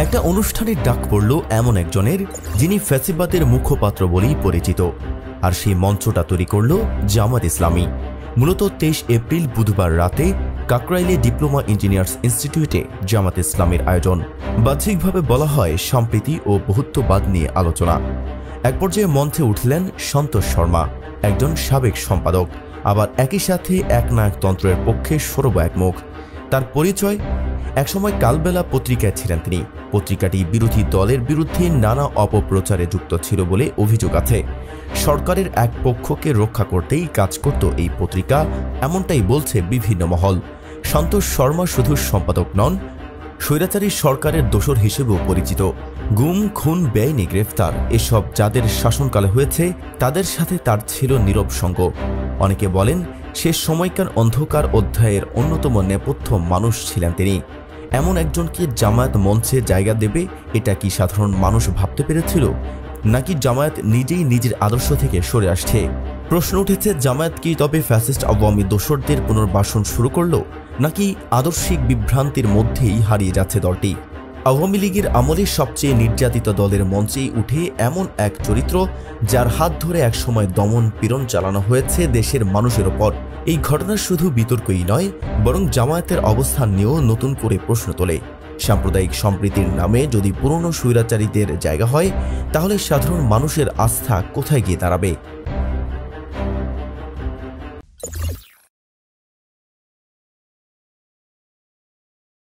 একটা অনুষ্ঠানের ডাক পড়ল এমন একজনের, যিনি ফ্যাসিবাদের মুখপাত্র বলেই পরিচিত। আর সেই মঞ্চটা তৈরি করল জামাত ইসলামী। মূলত 23 এপ্রিল বুধবার রাতে কাকরাইলে ডিপ্লোমা ইঞ্জিনিয়ার্স ইনস্টিটিউটে জামাত ইসলামীর আয়োজন। বাহ্যিকভাবে বলা হয় সম্প্রীতি ও বহুত্ববাদ নিয়ে আলোচনা। এক পর্যায়ে মঞ্চে উঠলেন সন্তোষ শর্মা, একজন সাবেক সম্পাদক, আবার একই সাথে একনায়কতন্ত্রের পক্ষে সরব একমুখ। তার পরিচয়, একসময় কালবেলা পত্রিকায় ছিলেন তিনি। পত্রিকাটি বিরোধী দলের বিরুদ্ধে নানা অপপ্রচারে যুক্ত ছিল বলে অভিযোগ আছে। সরকারের এক পক্ষকে রক্ষা করতেই কাজ করত এই পত্রিকা, এমনটাই বলছে বিভিন্ন মহল। সন্তোষ শর্মা শুধু সম্পাদক নন, স্বৈরাচারী সরকারের দোসর হিসেবেও পরিচিত। গুম, খুন, বেআইনি গ্রেফতার এসব যাদের শাসনকালে হয়েছে, তাদের সাথে তার ছিল নীরব সঙ্গ। অনেকে বলেন শেষ সময়কার অন্ধকার অধ্যায়ের অন্যতম নেপথ্য মানুষ ছিলেন তিনি। এমন একজনকে জামায়াত মঞ্চে জায়গা দেবে, এটা কি সাধারণ মানুষ ভাবতে পেরেছিল? নাকি জামায়াত নিজেই নিজের আদর্শ থেকে সরে আসছে? প্রশ্ন উঠেছে, জামায়াত কি তবে ফ্যাসিস্ট আওয়ামী দোসরদের পুনর্বাসন শুরু করল, নাকি আদর্শিক বিভ্রান্তির মধ্যেই হারিয়ে যাচ্ছে দলটি? আওয়ামী লীগের আমলে সবচেয়ে নির্যাতিত দলের মঞ্চেই উঠে এমন এক চরিত্র, যার হাত ধরে একসময় দমন পীড়ন চালানো হয়েছে দেশের মানুষের ওপর। এই ঘটনা শুধু বিতর্কই নয়, বরং জামায়াতের অবস্থান নিয়েও নতুন করে প্রশ্ন তোলে। সাম্প্রদায়িক সম্প্রীতির নামে যদি পুরনো স্বৈরাচারীদের জায়গা হয়, তাহলে সাধারণ মানুষের আস্থা কোথায় গিয়ে দাঁড়াবে?